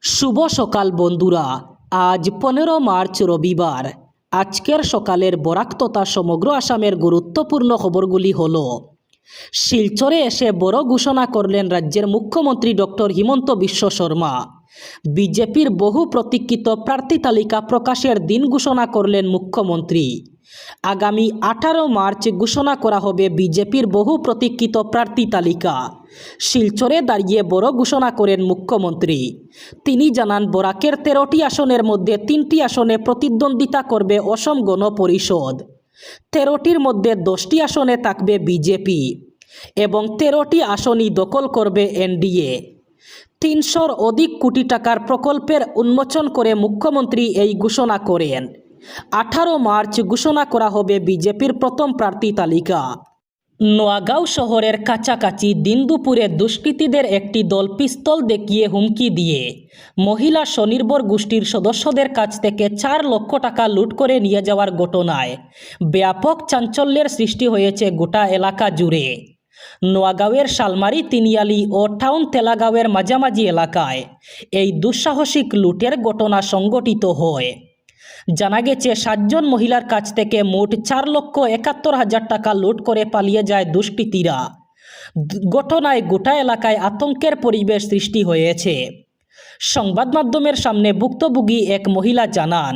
শুভ সকাল বন্ধুরা। আজ 15 মার্চ রবিবার। আজকের সকালের বরাক তথা সমগ্র আসামের গুরুত্বপূর্ণ খবরগুলি হল: শিলচরে এসে বড় ঘোষণা করলেন রাজ্যের মুখ্যমন্ত্রী ডক্টর হিমন্ত বিশ্ব শর্মা। বিজেপির বহু প্রতীক্ষিত প্রার্থী তালিকা প্রকাশের দিন ঘোষণা করলেন মুখ্যমন্ত্রী। আগামী 18 মার্চ ঘোষণা করা হবে বিজেপির বহু প্রতীক্ষিত প্রার্থী তালিকা। শিলচরে দাঁড়িয়ে বড় ঘোষণা করেন মুখ্যমন্ত্রী। তিনি জানান, বরাকের 13টি আসনের মধ্যে 3টি আসনে প্রতিদ্বন্দ্বিতা করবে অসম গণ পরিষদ। 13টির মধ্যে 10টি আসনে থাকবে বিজেপি এবং 13টি আসনই দখল করবে এনডিএ। 300-র অধিক কোটি টাকার প্রকল্পের উন্মোচন করে মুখ্যমন্ত্রী এই ঘোষণা করেন। 18 মার্চ ঘোষণা করা হবে বিজেপির প্রথম প্রার্থী তালিকা। নোয়াগাঁও শহরের কাছাকাছি দিন দুপুরে দুষ্কৃতীদের একটি দল পিস্তল দেখিয়ে হুমকি দিয়ে মহিলা স্বনির্ভর গোষ্ঠীর সদস্যদের কাছ থেকে 4 লক্ষ টাকা লুট করে নিয়ে যাওয়ার ঘটনায় ব্যাপক চাঞ্চল্যের সৃষ্টি হয়েছে গোটা এলাকা জুড়ে। নোয়াগাঁওয়ের শালমারি, তিনিয়ালি ও টাউন তেলাগাঁওয়ের মাঝামাঝি এলাকায় এই দুঃসাহসিক লুটের ঘটনা সংঘটিত হয়। জানা গেছে, 7 জন মহিলার কাছ থেকে মোট 4,71,000 টাকা লুট করে পালিয়ে যায় দুষ্কৃতীরা। ঘটনায় গোটা এলাকায় আতঙ্কের পরিবেশ সৃষ্টি হয়েছে। সংবাদ মাধ্যমের সামনে ভুক্তভোগী এক মহিলা জানান,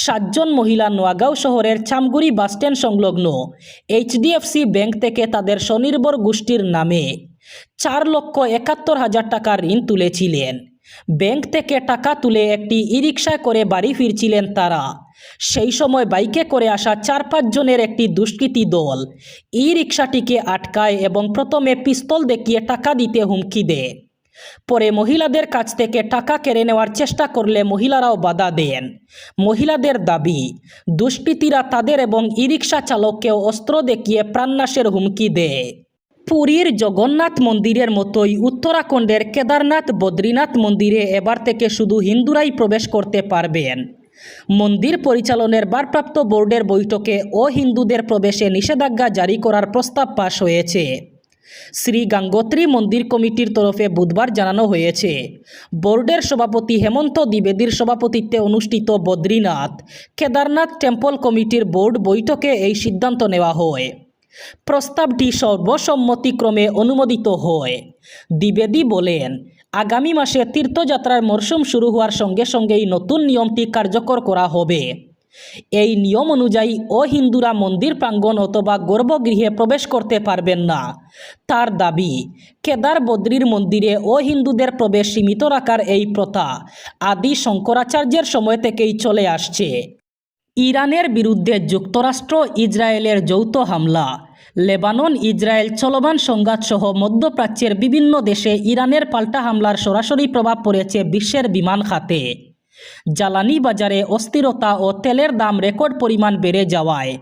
7 জন মহিলা নোয়াগাঁও শহরের চামগুড়ি বাসস্ট্যান্ড সংলগ্ন এইচডিএফসি ব্যাংক থেকে তাদের স্বনির্ভর গোষ্ঠীর নামে 4,71,000 টাকা ঋণ তুলেছিলেন। ব্যাংক থেকে টাকা তুলে একটি ই-রিকশায় করে বাড়ি ফিরছিলেন তারা। সেই সময় বাইকে করে আসা 4-5 জনের একটি দুষ্কৃতী দল ই-রিকশাটিকে আটকায় এবং প্রথমে পিস্তল দেখিয়ে টাকা দিতে হুমকি দেয়। পরে মহিলাদের কাছ থেকে টাকা কেড়ে নেওয়ার চেষ্টা করলে মহিলারাও বাধা দেন। মহিলাদের দাবি, দুষ্কৃতীরা তাদের এবং ই-রিকশা চালককেও অস্ত্র দেখিয়ে প্রাণনাশের হুমকি দেয়। পুরীর জগন্নাথ মন্দিরের মতোই উত্তরাখণ্ডের কেদারনাথ বদ্রীনাথ মন্দিরে এবার থেকে শুধু হিন্দুরাই প্রবেশ করতে পারবেন। মন্দির পরিচালনের ভারপ্রাপ্ত বোর্ডের বৈঠকে অহিন্দুদের প্রবেশে নিষেধাজ্ঞা জারি করার প্রস্তাব পাশ হয়েছে। শ্রী গঙ্গোত্রী মন্দির কমিটির তরফে বুধবার জানানো হয়েছে, বোর্ডের সভাপতি হেমন্ত দ্বিবেদীর সভাপতিত্বে অনুষ্ঠিত বদ্রীনাথ কেদারনাথ টেম্পল কমিটির বোর্ড বৈঠকে এই সিদ্ধান্ত নেওয়া হয়। প্রস্তাবটি সর্বসম্মতিক্রমে অনুমোদিত হয়। দ্বিবেদী বলেন, আগামী মাসে তীর্থযাত্রার মরশুম শুরু হওয়ার সঙ্গে সঙ্গেই নতুন নিয়মটি কার্যকর করা হবে। এই নিয়ম অনুযায়ী অহিন্দুরা মন্দির প্রাঙ্গণ অথবা গর্ভগৃহে প্রবেশ করতে পারবেন না। তার দাবি, কেদার বদ্রীর মন্দিরে অহিন্দুদের প্রবেশ সীমিত রাখার এই প্রথা আদি শঙ্করাচার্যের সময় থেকেই চলে আসছে। ইরানের বিরুদ্ধে যুক্তরাষ্ট্র ইসরায়েলের যৌথ হামলা, লেবানন ইসরায়েল চলমান সংঘাতসহ মধ্যপ্রাচ্যের বিভিন্ন দেশে ইরানের পাল্টা হামলার সরাসরি প্রভাব পড়েছে বিশ্বের বিমান খাতে। জ্বালানি বাজারে অস্থিরতা ও তেলের দাম রেকর্ড পরিমাণ বেড়ে যাওয়ায়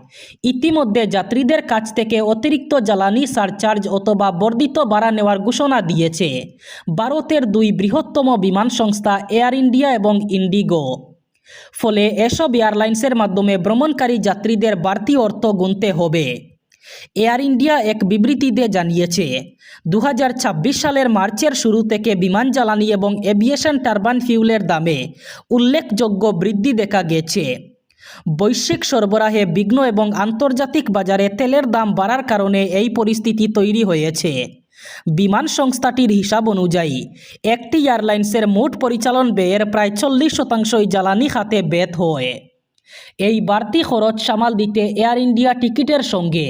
ইতিমধ্যে যাত্রীদের কাছ থেকে অতিরিক্ত জ্বালানি সারচার্জ অথবা বর্ধিত ভাড়া নেওয়ার ঘোষণা দিয়েছে ভারতের 2 বৃহত্তম বিমান সংস্থা এয়ার ইন্ডিয়া এবং ইন্ডিগো। ফলে এসব এয়ারলাইন্সের মাধ্যমে ভ্রমণকারী যাত্রীদের বাড়তি অর্থ গুনতে হবে। এয়ার ইন্ডিয়া এক বিবৃতিতে জানিয়েছে, 2026 সালের মার্চের শুরু থেকে বিমান জ্বালানি এবং এভিয়েশন টারবাইন ফিউলের দামে উল্লেখযোগ্য বৃদ্ধি দেখা গেছে। বৈশ্বিক সরবরাহে বিঘ্ন এবং আন্তর্জাতিক বাজারে তেলের দাম বাড়ার কারণে এই পরিস্থিতি তৈরি হয়েছে। বিমান সংস্থাটির হিসাব অনুযায়ী একটি এয়ারলাইন্সের মোট পরিচালন ব্যয়ের প্রায় 40% জ্বালানি খাতে ব্যয় হয়। এই বাড়তি খরচ সামাল দিতে এয়ার ইন্ডিয়া টিকিটের সঙ্গে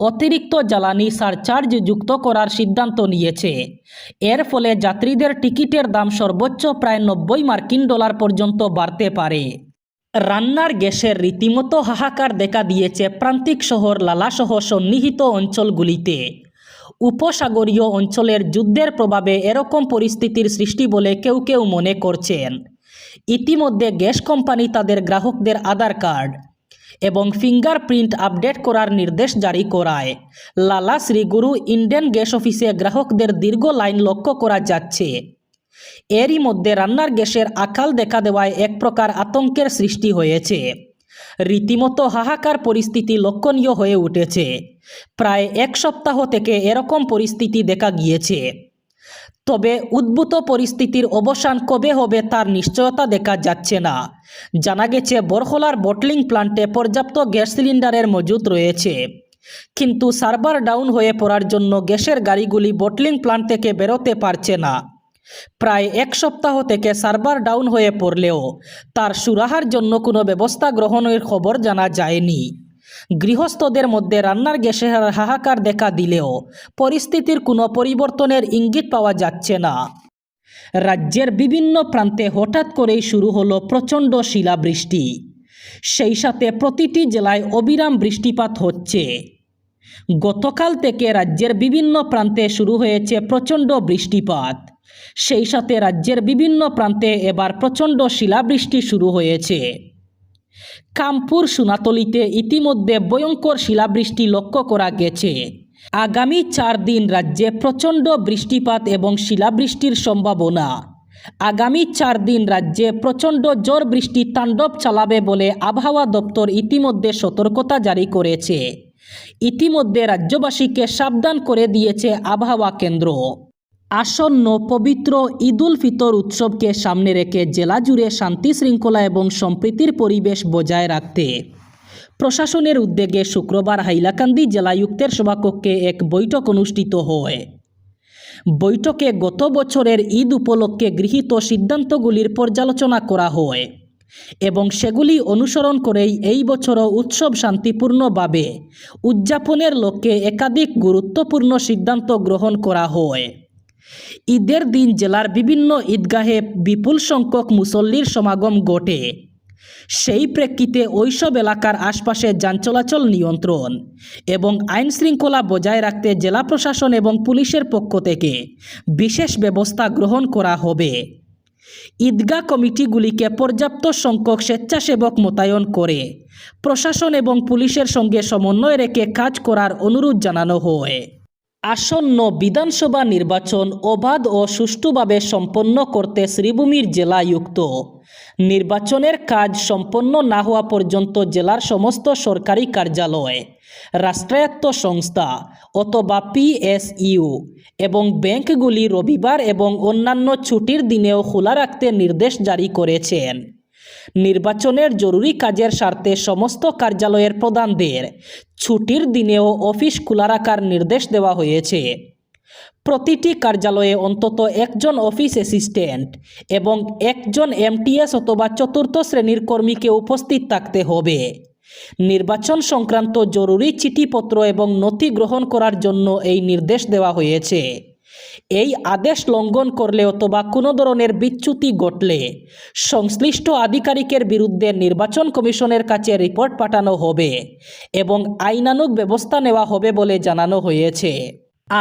অতিরিক্ত জ্বালানি সারচার্জ যুক্ত করার সিদ্ধান্ত নিয়েছে। এর ফলে যাত্রীদের টিকিটের দাম সর্বোচ্চ প্রায় $90 পর্যন্ত বাড়তে পারে। রান্নার গ্যাসের রীতিমতো হাহাকার দেখা দিয়েছে প্রান্তিক শহর লালাসহ সন্নিহিত অঞ্চলগুলিতে। উপসাগরীয় অঞ্চলের যুদ্ধের প্রভাবে এরকম পরিস্থিতির সৃষ্টি বলে কেউ কেউ মনে করছেন। ইতিমধ্যে গ্যাস কোম্পানি তাদের গ্রাহকদের আধার কার্ড এবং ফিঙ্গারপ্রিন্ট আপডেট করার নির্দেশ জারি করায় লালা শ্রীগুরু ইন্ডেন গ্যাস অফিসে গ্রাহকদের দীর্ঘ লাইন লক্ষ্য করা যাচ্ছে। এরই মধ্যে রান্নার গ্যাসের আকাল দেখা দেওয়ায় এক প্রকার আতঙ্কের সৃষ্টি হয়েছে। রীতিমতো হাহাকার পরিস্থিতি লক্ষণীয় হয়ে উঠেছে। প্রায় 1 সপ্তাহ থেকে এরকম পরিস্থিতি দেখা গিয়েছে। তবে উদ্ভূত পরিস্থিতির অবসান কবে হবে তার নিশ্চয়তা দেখা যাচ্ছে না। জানা গেছে বরখলার বটলিং প্ল্যান্টে পর্যাপ্ত গ্যাস সিলিন্ডারের মজুত রয়েছে, কিন্তু সার্ভার ডাউন হয়ে পড়ার জন্য গ্যাসের গাড়িগুলি বটলিং প্ল্যান্ট থেকে বেরোতে পারছে না। প্রায় এক সপ্তাহ থেকে সার্ভার ডাউন হয়ে পড়লেও তার সুরাহার জন্য কোনো ব্যবস্থা গ্রহণের খবর জানা যায়নি। গৃহস্থদের মধ্যে রান্নার গ্যাসের হাহাকার দেখা দিলেও পরিস্থিতির কোনো পরিবর্তনের ইঙ্গিত পাওয়া যাচ্ছে না। রাজ্যের বিভিন্ন প্রান্তে হঠাৎ করেই শুরু হলো প্রচণ্ড শিলাবৃষ্টি। সেই সাথে প্রতিটি জেলায় অবিরাম বৃষ্টিপাত হচ্ছে। গতকাল থেকে রাজ্যের বিভিন্ন প্রান্তে শুরু হয়েছে প্রচণ্ড বৃষ্টিপাত। সেই সাথে রাজ্যের বিভিন্ন প্রান্তে এবার প্রচণ্ড শিলাবৃষ্টি শুরু হয়েছে। কামপুর সোনাতলিতে ইতিমধ্যে ভয়ঙ্কর শিলাবৃষ্টি লক্ষ্য করা গেছে। আগামী 4 দিন রাজ্যে প্রচণ্ড বৃষ্টিপাত এবং শিলাবৃষ্টির সম্ভাবনা। আগামী 4 দিন রাজ্যে প্রচণ্ড ঝড় বৃষ্টি তাণ্ডব চালাবে বলে আবহাওয়া দপ্তর ইতিমধ্যে সতর্কতা জারি করেছে। ইতিমধ্যে রাজ্যবাসীকে সাবধান করে দিয়েছে আবহাওয়া কেন্দ্র। আসন্ন পবিত্র ঈদ উল ফিতর উৎসবকে সামনে রেখে জেলা জুড়ে শান্তি শৃঙ্খলা এবং সম্প্রীতির পরিবেশ বজায় রাখতে প্রশাসনের উদ্যোগে শুক্রবার হাইলাকান্দি জেলায়ুক্তের সভাকক্ষে এক বৈঠক অনুষ্ঠিত হয়। বৈঠকে গত বছরের ঈদ উপলক্ষে গৃহীত সিদ্ধান্তগুলির পর্যালোচনা করা হয় এবং সেগুলি অনুসরণ করেই এই বছরও উৎসব শান্তিপূর্ণভাবে উদযাপনের লক্ষ্যে একাধিক গুরুত্বপূর্ণ সিদ্ধান্ত গ্রহণ করা হয়। ঈদের দিন জেলার বিভিন্ন ঈদগাহে বিপুল সংখ্যক মুসল্লির সমাগম ঘটে। সেই প্রেক্ষিতে ওইসব এলাকার আশপাশে যান চলাচল নিয়ন্ত্রণ এবং আইন শৃঙ্খলা বজায় রাখতে জেলা প্রশাসন এবং পুলিশের পক্ষ থেকে বিশেষ ব্যবস্থা গ্রহণ করা হবে। ঈদগাহ কমিটিগুলিকে পর্যাপ্ত সংখ্যক স্বেচ্ছাসেবক মোতায়েন করে প্রশাসন এবং পুলিশের সঙ্গে সমন্বয় রেখে কাজ করার অনুরোধ জানানো হয়। আসন্ন বিধানসভা নির্বাচন অবাধ ও সুষ্ঠুভাবে সম্পন্ন করতে শ্রীভূমির জেলায়ুক্ত নির্বাচনের কাজ সম্পন্ন না হওয়া পর্যন্ত জেলার সমস্ত সরকারি কার্যালয়, রাষ্ট্রায়ত্ত সংস্থা অথবা PSU এবং ব্যাংকগুলি রবিবার এবং অন্যান্য ছুটির দিনেও খোলা রাখতে নির্দেশ জারি করেছেন। নির্বাচনের জরুরি কাজের স্বার্থে সমস্ত কার্যালয়ের প্রধানদের ছুটির দিনেও অফিস খোলা রাখার নির্দেশ দেওয়া হয়েছে। প্রতিটি কার্যালয়ে অন্তত একজন অফিস অ্যাসিস্ট্যান্ট এবং একজন MTS অথবা চতুর্থ শ্রেণীর কর্মীকে উপস্থিত থাকতে হবে। নির্বাচন সংক্রান্ত জরুরি চিঠিপত্র এবং নথি গ্রহণ করার জন্য এই নির্দেশ দেওয়া হয়েছে। এই আদেশ লঙ্ঘন করলে অথবা কোনো ধরনের বিচ্যুতি ঘটলে সংশ্লিষ্ট আধিকারিকের বিরুদ্ধে নির্বাচন কমিশনের কাছে রিপোর্ট পাঠানো হবে এবং আইনানুগ ব্যবস্থা নেওয়া হবে বলে জানানো হয়েছে।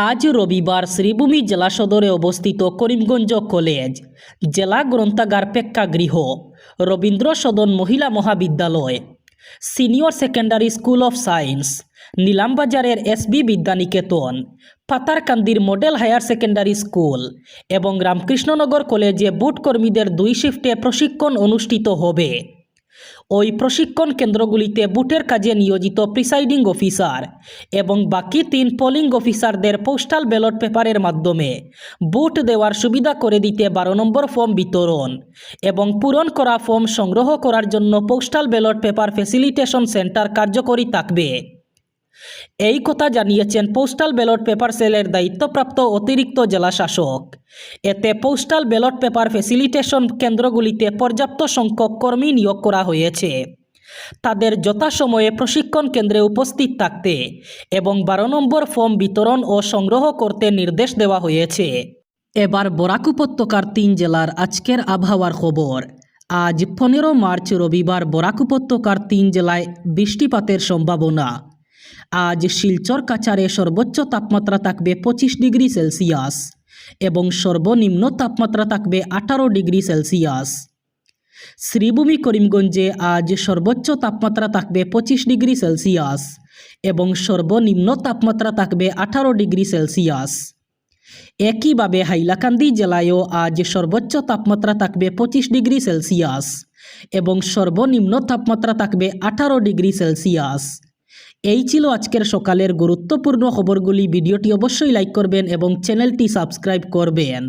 আজ রবিবার শ্রীভূমি জেলা সদরে অবস্থিত করিমগঞ্জ কলেজ, জেলা গ্রন্থাগার প্রেক্ষাগৃহ, Rabindra Sadan Mahila Mahavidyalaya, senior secondary school of science, নীলামবাজারের SB বিদ্যানিকেতন, পাতারকান্দির মডেল হায়ার সেকেন্ডারি স্কুল এবং রামকৃষ্ণনগর কলেজে বুথ কর্মীদের 2 শিফটে প্রশিক্ষণ অনুষ্ঠিত হবে। ওই প্রশিক্ষণ কেন্দ্রগুলিতে বুথের কাজে নিয়োজিত প্রিসাইডিং অফিসার এবং বাকি 3 পোলিং অফিসারদের পোস্টাল ব্যালট পেপারের মাধ্যমে বুথ দেওয়ার সুবিধা করে দিতে 12 নম্বর ফর্ম বিতরণ এবং পূরণ করা ফর্ম সংগ্রহ করার জন্য postal ballot paper facilitation centre কার্যকরী থাকবে। এই কথা জানিয়েছেন পোস্টাল ব্যালট পেপার সেলের দায়িত্বপ্রাপ্ত অতিরিক্ত জেলা শাসক। এতে পোস্টাল ব্যালট পেপার ফ্যাসিলিটেশন কেন্দ্রগুলিতে পর্যাপ্ত সংখ্যক কর্মী নিয়োগ করা হয়েছে। তাদের যথাসময়ে প্রশিক্ষণ কেন্দ্রে উপস্থিত থাকতে এবং 12 নম্বর ফর্ম বিতরণ ও সংগ্রহ করতে নির্দেশ দেওয়া হয়েছে। এবার বরাক উপত্যকার 3 জেলার আজকের আবহাওয়ার খবর। আজ 15 মার্চ রবিবার বরাক উপত্যকার 3 জেলায় বৃষ্টিপাতের সম্ভাবনা। আজ শিলচর কাছাড়ে সর্বোচ্চ তাপমাত্রা থাকবে 25 ডিগ্রি সেলসিয়াস এবং সর্বনিম্ন তাপমাত্রা থাকবে 18 ডিগ্রি সেলসিয়াস। শ্রীভূমি করিমগঞ্জে আজ সর্বোচ্চ তাপমাত্রা থাকবে 25 ডিগ্রি সেলসিয়াস এবং সর্বনিম্ন তাপমাত্রা থাকবে 18 ডিগ্রি সেলসিয়াস। একইভাবে হাইলাকান্দি জেলায়ও আজ সর্বোচ্চ তাপমাত্রা থাকবে 25 ডিগ্রি সেলসিয়াস এবং সর্বনিম্ন তাপমাত্রা থাকবে 18 ডিগ্রি সেলসিয়াস। এই ছিল আজকের সকালের গুরুত্বপূর্ণ খবরগুলি। ভিডিওটি অবশ্যই লাইক করবেন এবং চ্যানেলটি সাবস্ক্রাইব করবেন।